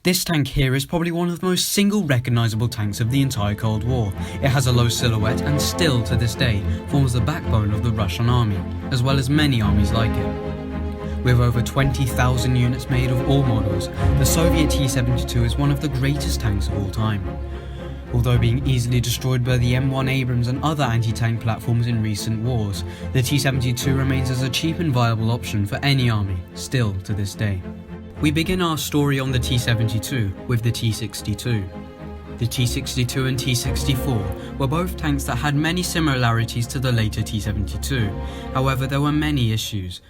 This tank here is probably one of the most single recognisable tanks of the entire Cold War. It has a low silhouette and still, to this day, forms the backbone of the Russian army, as well as many armies like it. With over 20,000 units made of all models, the Soviet T-72 is one of the greatest tanks of all time. Although being easily destroyed by the M1 Abrams and other anti-tank platforms in recent wars, the T-72 remains as a cheap and viable option for any army, still to this day. We begin our story on the T-72 with the T-62. The T-62 and T-64 were both tanks that had many similarities to the later T-72, however there were many issues.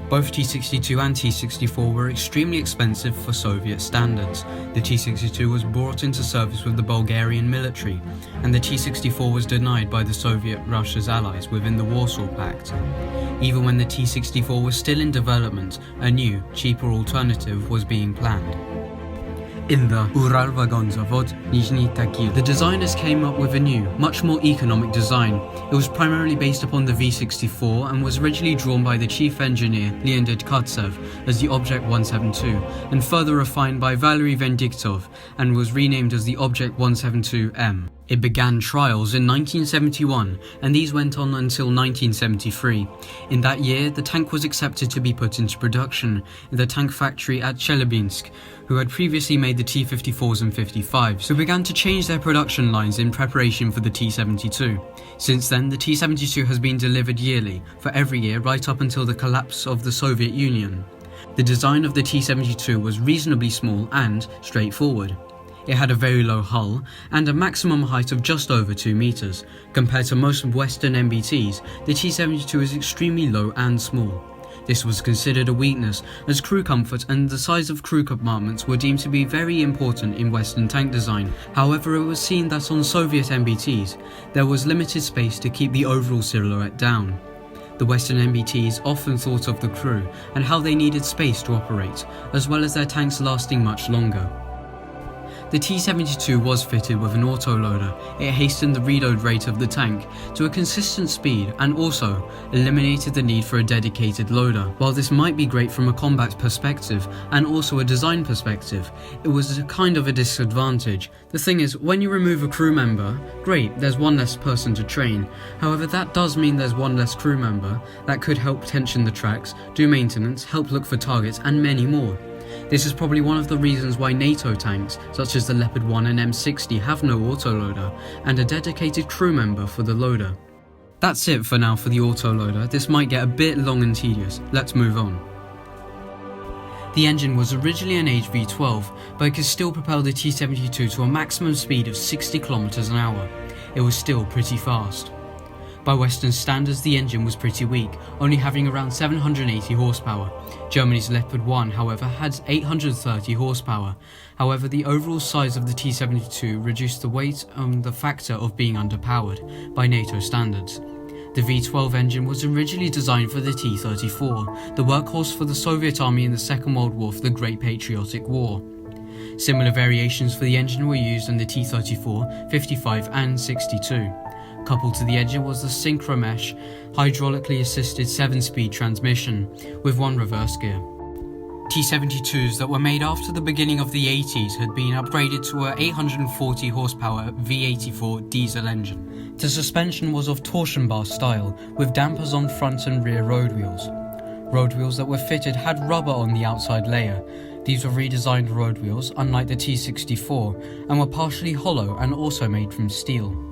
Both T-62 and T-64 were extremely expensive for Soviet standards. The T-62 was brought into service with the Bulgarian military, and the T-64 was denied by the Soviet Russia's allies within the Warsaw Pact. Even when the T-64 was still in development, a new, cheaper alternative was being planned. In the Ural Vagonzavod Nizhny Tagil, the designers came up with a new, much more economic design. It was primarily based upon the V64 and was originally drawn by the chief engineer Leonid Kotsev as the Object 172 and further refined by Valery Venediktov and was renamed as the Object 172M. It began trials in 1971 and these went on until 1973. In that year, the tank was accepted to be put into production in the tank factory at Chelyabinsk, who had previously made the T-54s and 55s, who began to change their production lines in preparation for the T-72. Since then, the T-72 has been delivered yearly, for every year right up until the collapse of the Soviet Union. The design of the T-72 was reasonably small and straightforward. It had a very low hull and a maximum height of just over 2 meters. Compared to most Western MBTs, the T-72 is extremely low and small. This was considered a weakness, as crew comfort and the size of crew compartments were deemed to be very important in Western tank design. However, it was seen that on Soviet MBTs, there was limited space to keep the overall silhouette down. The Western MBTs often thought of the crew and how they needed space to operate, as well as their tanks lasting much longer. The T-72 was fitted with an autoloader. It hastened the reload rate of the tank to a consistent speed and also eliminated the need for a dedicated loader. While this might be great from a combat perspective and also a design perspective, it was a kind of a disadvantage. The thing is, when you remove a crew member, great, there's one less person to train. However, that does mean there's one less crew member that could help tension the tracks, do maintenance, help look for targets and many more. This is probably one of the reasons why NATO tanks, such as the Leopard 1 and M60, have no autoloader and a dedicated crew member for the loader. That's it for now for the autoloader. This might get a bit long and tedious. Let's move on. The engine was originally an V12, but it could still propel the T-72 to a maximum speed of 60 km an hour. It was still pretty fast. By Western standards, the engine was pretty weak, only having around 780 horsepower. Germany's Leopard 1, however, had 830 horsepower. However, the overall size of the T-72 reduced the weight and the factor of being underpowered by NATO standards. The V12 engine was originally designed for the T-34, the workhorse for the Soviet Army in the Second World War for the Great Patriotic War. Similar variations for the engine were used in the T-34, 55 and 62. Coupled to the engine was the Synchromesh hydraulically assisted 7-speed transmission with one reverse gear. T-72s that were made after the beginning of the 80s had been upgraded to a 840 horsepower V84 diesel engine. The suspension was of torsion bar style with dampers on front and rear road wheels. Road wheels that were fitted had rubber on the outside layer. These were redesigned road wheels, unlike the T-64, and were partially hollow and also made from steel.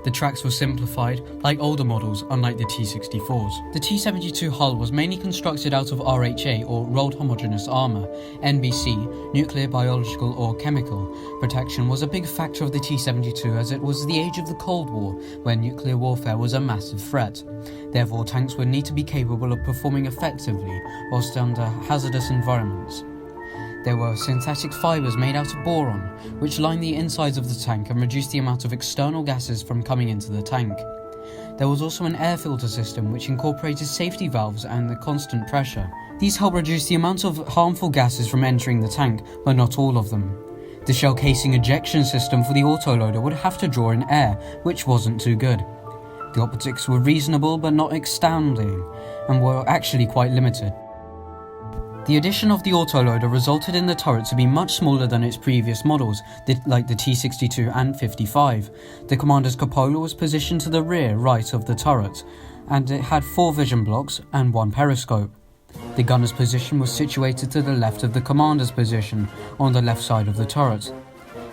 The tracks were simplified, like older models, unlike the T-64s. The T-72 hull was mainly constructed out of RHA, or Rolled Homogeneous Armour. NBC, nuclear, biological or chemical, protection was a big factor of the T-72 as it was the age of the Cold War, where nuclear warfare was a massive threat. Therefore, tanks would need to be capable of performing effectively whilst under hazardous environments. There were synthetic fibres made out of boron, which lined the insides of the tank and reduced the amount of external gases from coming into the tank. There was also an air filter system which incorporated safety valves and the constant pressure. These helped reduce the amount of harmful gases from entering the tank, but not all of them. The shell casing ejection system for the autoloader would have to draw in air, which wasn't too good. The optics were reasonable but not astounding, and were actually quite limited. The addition of the autoloader resulted in the turret to be much smaller than its previous models, like the T-72 and 55. The commander's cupola was positioned to the rear right of the turret, and it had 4 vision blocks and 1 periscope. The gunner's position was situated to the left of the commander's position, on the left side of the turret.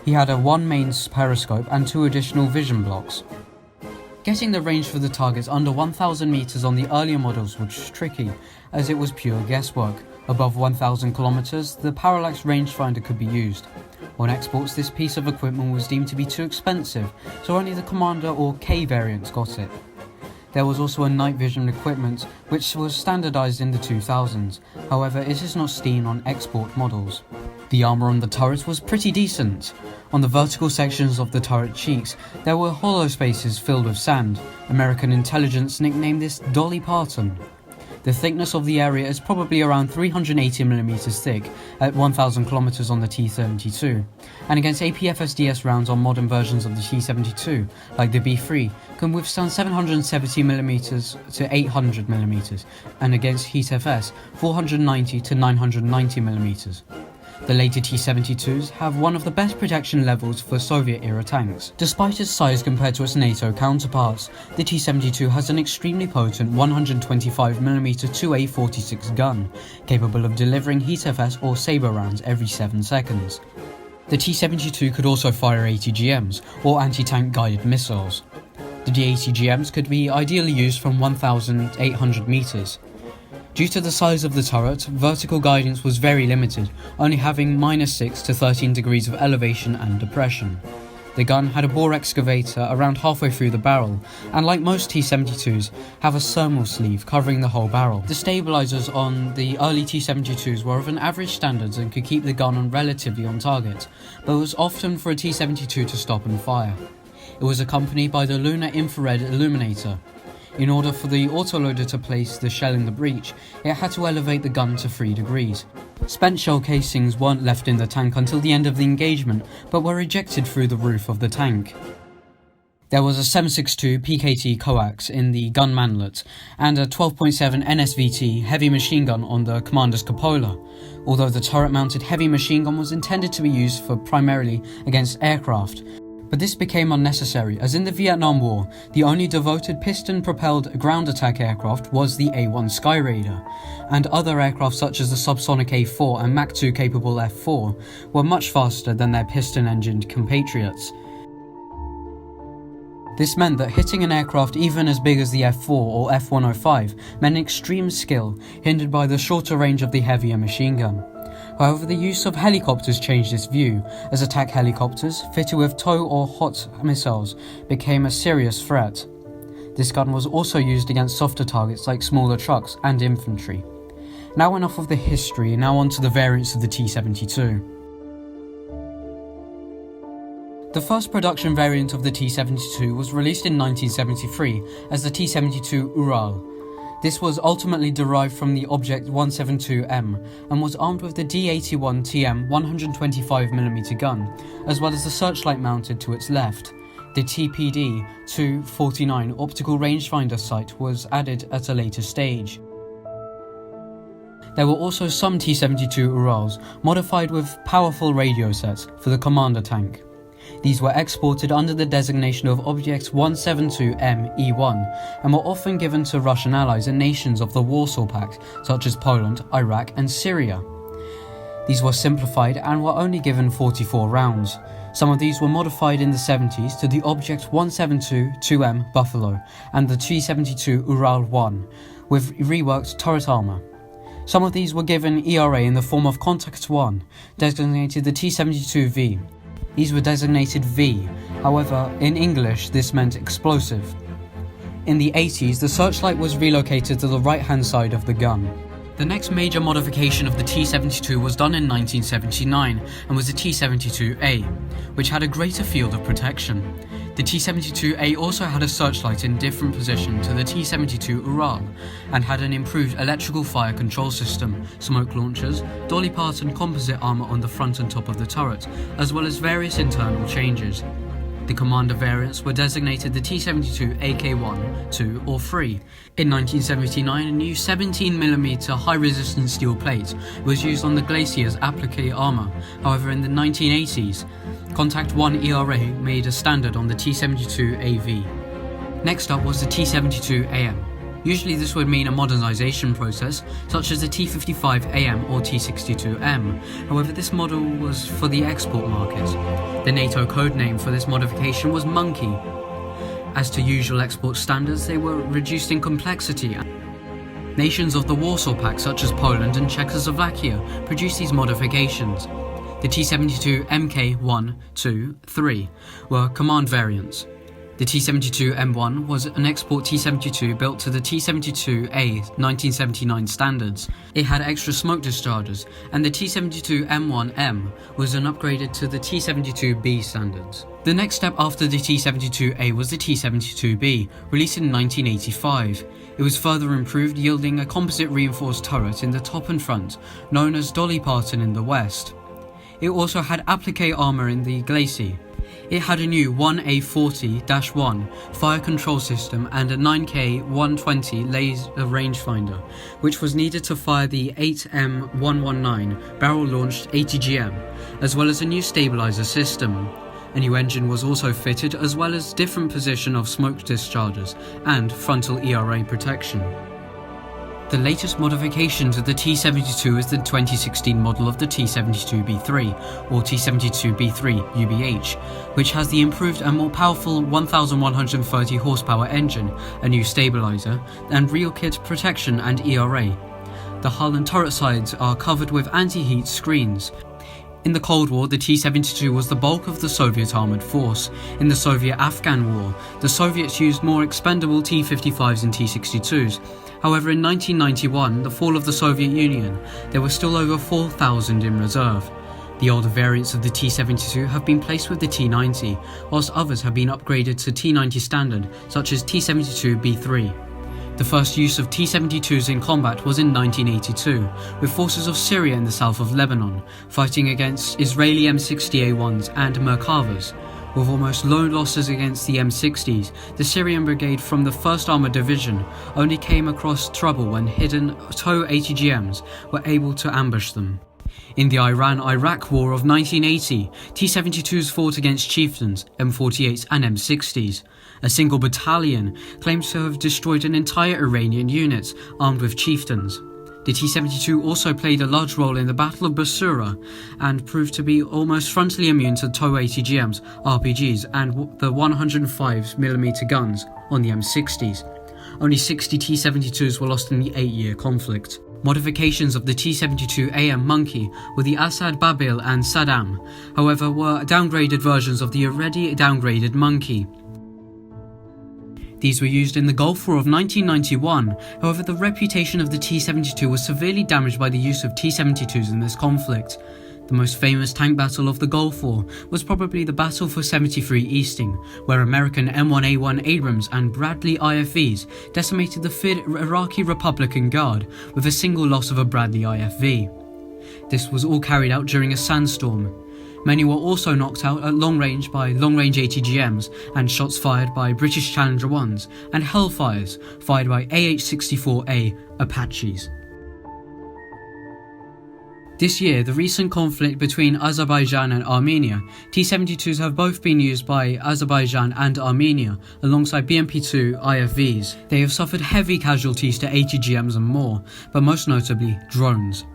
He had a 1 main periscope and 2 additional vision blocks. Getting the range for the targets under 1,000 meters on the earlier models was tricky, as it was pure guesswork. Above 1,000 kilometers, the parallax rangefinder could be used. On exports, this piece of equipment was deemed to be too expensive, so only the Commander or K variants got it. There was also a night vision equipment, which was standardized in the 2000s, however it is not seen on export models. The armor on the turret was pretty decent. On the vertical sections of the turret cheeks, there were hollow spaces filled with sand. American intelligence nicknamed this Dolly Parton. The thickness of the area is probably around 380mm thick at 1,000 kilometers on the T-72, and against APFSDS rounds on modern versions of the T-72, like the B3, can withstand 770mm to 800mm, and against HEAT-FS, 490 to 990mm. The later T-72s have one of the best protection levels for Soviet-era tanks. Despite its size compared to its NATO counterparts, the T-72 has an extremely potent 125mm 2A46 gun, capable of delivering HEAT-FS or Sabre rounds every 7 seconds. The T-72 could also fire ATGMs, or anti-tank guided missiles. The ATGMs could be ideally used from 1,800 meters. Due to the size of the turret, vertical guidance was very limited, only having -6 to 13 degrees of elevation and depression. The gun had a bore excavator around halfway through the barrel, and like most T-72s, have a thermal sleeve covering the whole barrel. The stabilizers on the early T-72s were of an average standards and could keep the gun relatively on target, but it was often for a T-72 to stop and fire. It was accompanied by the lunar infrared illuminator. In order for the autoloader to place the shell in the breech, it had to elevate the gun to 3 degrees. Spent shell casings weren't left in the tank until the end of the engagement, but were ejected through the roof of the tank. There was a 7.62 PKT coax in the gun manlet, and a 12.7 NSVT heavy machine gun on the commander's cupola, although the turret-mounted heavy machine gun was intended to be used for primarily against aircraft. But this became unnecessary, as in the Vietnam War, the only devoted piston-propelled ground attack aircraft was the A-1 Sky Raider, and other aircraft such as the subsonic A-4 and Mach 2 capable F-4 were much faster than their piston-engined compatriots. This meant that hitting an aircraft even as big as the F-4 or F-105 meant extreme skill, hindered by the shorter range of the heavier machine gun. However, the use of helicopters changed this view, as attack helicopters, fitted with tow or hot missiles, became a serious threat. This gun was also used against softer targets like smaller trucks and infantry. Now enough of the history, now on to the variants of the T-72. The first production variant of the T-72 was released in 1973 as the T-72 Ural. This was ultimately derived from the Object 172M and was armed with the D81 TM 125mm gun, as well as the searchlight mounted to its left. The TPD 249 optical rangefinder sight was added at a later stage. There were also some T-72 Urals modified with powerful radio sets for the commander tank. These were exported under the designation of Object 172M-E1 and were often given to Russian allies and nations of the Warsaw Pact, such as Poland, Iraq and Syria. These were simplified and were only given 44 rounds. Some of these were modified in the 70s to the Object 172-2M Buffalo and the T-72 Ural-1, with reworked turret armor. Some of these were given ERA in the form of Contact 1, designated the T-72V. These were designated V, however, in English this meant explosive. In the 80s, the searchlight was relocated to the right-hand side of the gun. The next major modification of the T-72 was done in 1979 and was the T-72A, which had a greater field of protection. The T-72A also had a searchlight in different position to the T-72 Ural and had an improved electrical fire control system, smoke launchers, Dolly Parton composite armor on the front and top of the turret, as well as various internal changes. The commander variants were designated the T-72 AK-1, 2 or 3. In 1979, a new 17mm high-resistance steel plate was used on the Glacier's applique armour. However, in the 1980s, Contact 1 ERA made a standard on the T-72 AV. Next up was the T-72 AM. Usually this would mean a modernisation process, such as the T-55 AM or T-62M. However, this model was for the export market. The NATO code name for this modification was Monkey. As to usual export standards, they were reduced in complexity. Nations of the Warsaw Pact, such as Poland and Czechoslovakia, produced these modifications. The T-72 MK1, 2, 3 were command variants. The T-72 M1 was an export T-72 built to the T-72A 1979 standards. It had extra smoke discharges, and the T-72 M1M was an upgraded to the T-72B standards. The next step after the T-72A was the T-72B, released in 1985. It was further improved, yielding a composite reinforced turret in the top and front, known as Dolly Parton in the west. It also had applique armour in the Glacis. It had a new 1A40-1 fire control system and a 9K120 laser rangefinder, which was needed to fire the 8M119 barrel-launched ATGM, as well as a new stabilizer system. A new engine was also fitted, as well as different position of smoke discharges and frontal ERA protection. The latest modification to the T-72 is the 2016 model of the T-72B3 or T-72B3 UBH, which has the improved and more powerful 1130 horsepower engine, a new stabilizer, and rear kit protection and ERA. The hull and turret sides are covered with anti-heat screens. In the Cold War, the T-72 was the bulk of the Soviet armoured force. In the Soviet-Afghan War, the Soviets used more expendable T-55s and T-62s. However, in 1991, the fall of the Soviet Union, there were still over 4,000 in reserve. The older variants of the T-72 have been placed with the T-90, whilst others have been upgraded to T-90 standard, such as T-72B3. The first use of T-72s in combat was in 1982, with forces of Syria in the south of Lebanon, fighting against Israeli M60A1s and Merkavas. With almost no losses against the M60s, the Syrian brigade from the 1st Armoured Division only came across trouble when hidden TOW ATGMs were able to ambush them. In the Iran-Iraq War of 1980, T-72s fought against chieftains, M48s and M60s. A single battalion claims to have destroyed an entire Iranian unit armed with chieftains. The T-72 also played a large role in the Battle of Basura and proved to be almost frontally immune to TOW ATGMs, RPGs and the 105mm guns on the M60s. Only 60 T-72s were lost in the 8-year conflict. Modifications of the T-72 AM Monkey were the Assad Babil and Saddam, however, were downgraded versions of the already downgraded Monkey. These were used in the Gulf War of 1991, however the reputation of the T-72 was severely damaged by the use of T-72s in this conflict. The most famous tank battle of the Gulf War was probably the Battle for 73 Easting, where American M1A1 Abrams and Bradley IFVs decimated the Iraqi Republican Guard with a single loss of a Bradley IFV. This was all carried out during a sandstorm. Many were also knocked out at long range by long-range ATGMs and shots fired by British Challenger 1s and Hellfires fired by AH-64A Apaches. This year, the recent conflict between Azerbaijan and Armenia, T-72s have both been used by Azerbaijan and Armenia alongside BMP-2 IFVs. They have suffered heavy casualties to ATGMs and more, but most notably drones.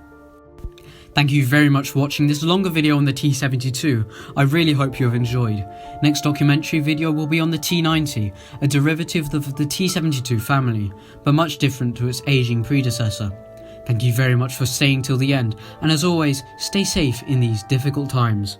Thank you very much for watching this longer video on the T-72. I really hope you have enjoyed. Next documentary video will be on the T-90, a derivative of the T-72 family, but much different to its aging predecessor. Thank you very much for staying till the end, and as always, stay safe in these difficult times.